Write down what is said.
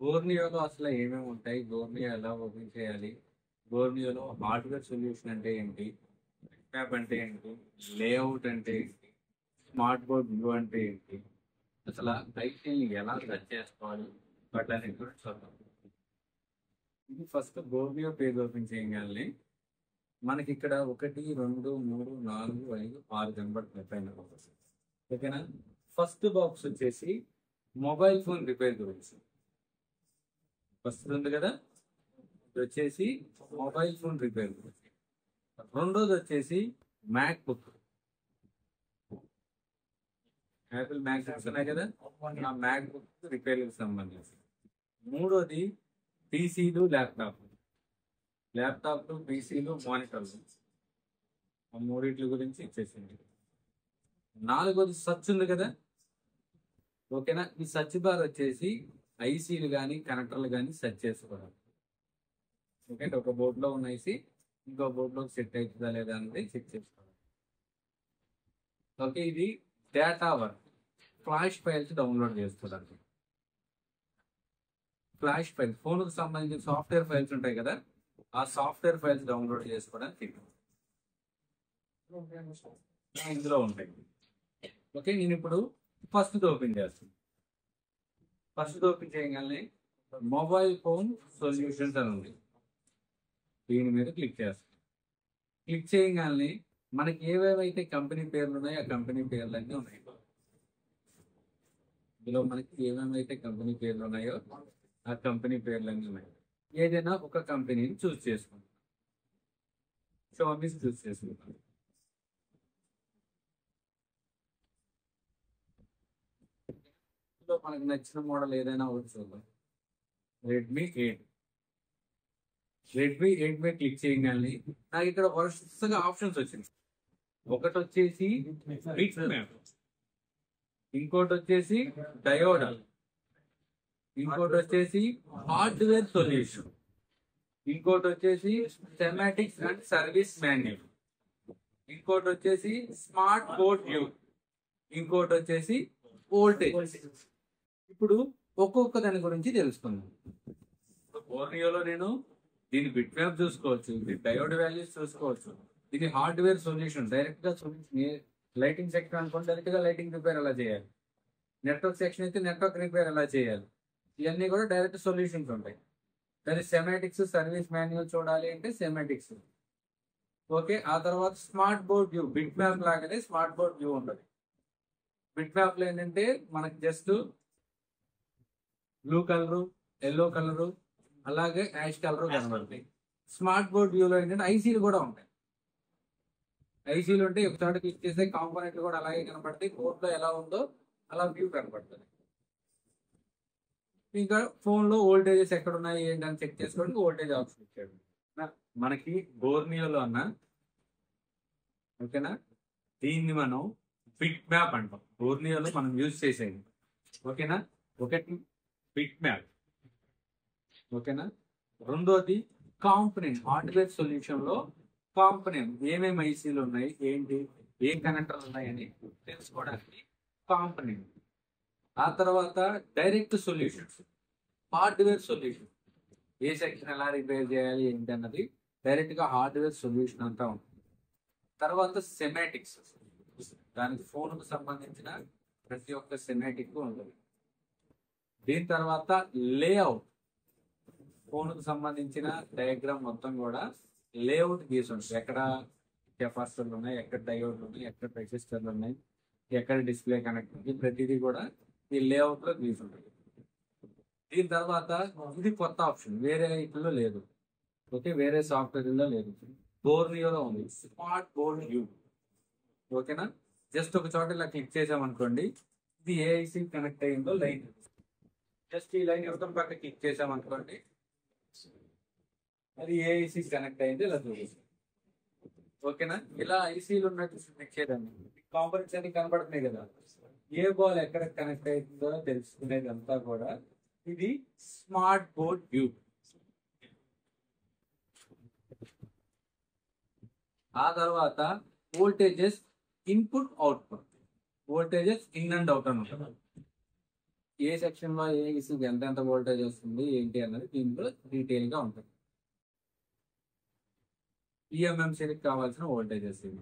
బోర్నియోలో అసలు ఏమేమి ఉంటాయి? బోర్నియో ఎలా ఓపెన్ చేయాలి? బోర్నియోలో హార్డ్వేర్ సొల్యూషన్ అంటే ఏంటి? మ్యాప్ అంటే ఏంటి? లేఅవుట్ అంటే ఏంటి? స్మార్ట్ బోర్డ్ వ్యూ అంటే ఏంటి? అసలు ఐసీని ఎలా సెర్చ్ చేసుకోవాలి? వాటన్నిటి గురించి చూద్దాం. ఇది ఫస్ట్ బోర్నియో పేజ్ ఓపెన్ చేయగానే మనకి ఇక్కడ 1, 2, 3, 4, 5, 6 కనబడుతున్నాయి పైన. ఓకేనా? ఫస్ట్ బాక్స్ వచ్చేసి మొబైల్ ఫోన్ రిపేర్ గురించి ఫస్ట్ ఉంది కదా, ఇది వచ్చేసి మొబైల్ ఫోన్ రిపేర్ గురించి. రెండోది వచ్చేసి MacBook, Apple MacBooks ఉన్నాయి కదా, ఆ మ్యాక్ బుక్ రిపేర్కి సంబంధించి. మూడోది పీసీలు, ల్యాప్టాప్లు, పీసీలు, మానిటర్లు, ఆ మూడిట్ల గురించి ఇచ్చేసింది. నాలుగోది సర్చ్ ఉంది కదా, ఓకేనా. ఈ సర్చ్ బార్ వచ్చేసి ఐసీలు కానీ కనెక్టర్లు కానీ సెర్చ్ చేసుకోవాలి. ఓకే, ఒక బోర్డులో ఉన్న ఐసీ ఇంకో బోర్డులోకి సెట్ అవుతుందా లేదా అనేది చెక్ చేసుకోవాలి. ఓకే, ఇది data work. Flash files download చేసుకోవడానికి. ఫ్లాష్ ఫైల్స్ ఫోన్కి సంబంధించిన సాఫ్ట్వేర్ ఫైల్స్ ఉంటాయి కదా, ఆ సాఫ్ట్వేర్ ఫైల్స్ డౌన్లోడ్ చేసుకోవడానికి ఇందులో ఉంటాయి. ఓకే, నేను ఇప్పుడు ఫస్ట్ ఓపెన్ చేస్తాను. ఫస్ట్ ఓపెన్ చేయగానే మొబైల్ ఫోన్ సొల్యూషన్స్ అని ఉంది, దీని మీద క్లిక్ చేస్తాం. క్లిక్ చేయగానే మనకి ఏవేవైతే కంపెనీ పేర్లు ఉన్నాయో ఆ కంపెనీ పేర్లన్నీ ఉన్నాయి. ఇందులో మనకి ఏమేమైతే కంపెనీ పేర్లు ఉన్నాయో ఆ కంపెనీ పేర్లన్నీ ఉన్నాయి. ఏదైనా ఒక కంపెనీని చూస్ చేసుకుంటాం. షామీస్ చూస్ చేసుకుంటాం. ఇందులో మనకు నచ్చిన మోడల్ ఏదైనా ఒకటి చూద్దాం. రెడ్మీ 8 మీద క్లిక్ చేయగానే నాకు ఇక్కడ వరుసగా ఆప్షన్స్ వచ్చింది. ఒకటి వచ్చేసి బిట్ మ్యాప్, ఇంకోటి వచ్చేసి డయోడల్, ఇంకోటి వచ్చేసి హార్డ్వేర్ సొల్యూషన్, ఇంకోటి వచ్చేసి సెమాటిక్స్ అండ్ సర్వీస్ మాన్యువల్, ఇంకోటి వచ్చేసి స్మార్ట్ బోర్డ్ వ్యూ, ఇంకోటి వచ్చేసి వోల్టేజ్. ఇప్పుడు ఒక్కొక్క దాని గురించి తెలుసుకుందాం. బోర్నియోలో నేను దీని బిట్ మ్యాప్ చూసుకోవచ్చు, ఇది డయోడ్ వాల్యూస్ చూసుకోవచ్చు, ఇది హార్డ్వేర్ సొల్యూషన్. డైరెక్ట్ గా లైటింగ్ సెక్షన్ అనుకోండి, డైరెక్ట్ గా లైటింగ్ రిపేర్ ఎలా చేయాలి. నెట్వర్క్ సెక్షన్ అయితే నెట్వర్క్ రిపేర్ ఎలా చేయాలి. ఇవన్నీ కూడా డైరెక్ట్ సొల్యూషన్స్ ఉంటాయి. దాని సెమాటిక్స్, సర్వీస్ మాన్యువల్ చూడాలి అంటే సెమాటిక్స్. ఓకే, ఆ తర్వాత smart board view, bit map లాగానే స్మార్ట్ బోర్డ్ వ్యూ ఉంటుంది. బిట్ మ్యాప్ లో ఏంటంటే మనకి just blue colour, yellow colour, అలాగే యాష్ కలర్ కనబడతాయి. స్మార్ట్ బోర్డ్ వ్యూలో ఏంటంటే ఐసీలు కూడా ఉంటాయి. ఐసీలు ఉంటే ఒకసారి క్లిక్ చేస్తే కాంపోనెంట్లు కూడా అలాగే కనబడతాయి. బోర్డులో ఎలా ఉందో అలా వ్యూ కనబడుతుంది. ఇంకా ఫోన్ లో వోల్టేజెస్ ఎక్కడ ఉన్నాయి ఏంటని చెక్ చేసుకోవడానికి వోల్టేజ్ ఆప్షన్ ఇచ్చాడు. మనకి బోర్నియోలో అన్న, ఓకేనా, దీన్ని మనం బిట్ మ్యాప్ అంటాం. బోర్నియోలో మనం యూజ్ చేసేది. ఓకేనా, ఒకటి బిట్ మ్యాప్, ఓకేనా. రెండోది కాంపనెంట్, హార్డ్వేర్ సొల్యూషన్ లో కాంపనెంట్ ఏమేమి ఐసీలు ఉన్నాయి, ఏంటి, ఏ కనెక్టర్లు ఉన్నాయని తెలుసుకోవడానికి కాంపనెంట్. ఆ తర్వాత డైరెక్ట్ సొల్యూషన్స్, హార్డ్వేర్ సొల్యూషన్, ఏ సెక్షన్ ఎలా రిపేర్ చేయాలి ఏంటి అన్నది డైరెక్ట్ గా హార్డ్వేర్ సొల్యూషన్ అంతా ఉంటుంది. తర్వాత సెమాటిక్స్, దానికి ఫోన్ కు సంబంధించిన ప్రతి ఒక్క సెమాటిక్ ఉంటుంది. దీని తర్వాత లేఅవుట్, ఫోన్ కు సంబంధించిన డయాగ్రామ్ మొత్తం కూడా లేఅవుట్ గీసి ఉంటుంది. ఎక్కడ కెపాసిటర్లు ఉన్నాయి, ఎక్కడ డయోడ్లు ఉన్నాయి, ఎక్కడ రెసిస్టర్లు ఉన్నాయి, ఎక్కడ డిస్ప్లే కనెక్ట్ ఉంది, ప్రతిదీ కూడా ఈ లేఅవుట్ లో గీసి ఉంటుంది. దీని తర్వాత ఇది కొత్త ఆప్షన్, వేరే ఇట్లో లేదు. ఓకే, వేరే సాఫ్ట్వేర్ లో లేదు, బోర్నియోలో ఉంది, స్మార్ట్ బోర్డ్ వ్యూ. ఓకేనా, జస్ట్ ఒక చోట ఇలా క్లిక్ చేసామనుకోండి, ఇది ఏ ఐసీ కనెక్ట్ అయ్యిందో లైన్, జస్ట్ ఈ లైన్ ఎవరి పక్క క్లిక్ చేసామనుకోండి, అది ఏ ఐసీ కనెక్ట్ అయింది ఇలా చూపిస్తుంది. ఓకేనా, ఇలా ఐసీలు ఉన్నట్టు క్లిక్ చేయదండి. కాంపనెంట్స్ అన్ని కనబడుతున్నాయి కదా, ఏ బాల్ ఎక్కడ కనెక్ట్ అవుతుందో తెలుసుకునేది అంతా కూడా ఇది స్మార్ట్ బోర్డ్ వ్యూ. ఆ తర్వాత voltages input output, voltages in and out అని ఉంటుంది. ఏ సెక్షన్ లో ఏ ఈసీకి ఎంత వోల్టేజ్ వస్తుంది ఏంటి అన్నది దీంట్లో డీటెయిల్ గా ఉంటుంది. పిఎంఎంసీకి కావాల్సిన వోల్టేజెస్ ఇవి.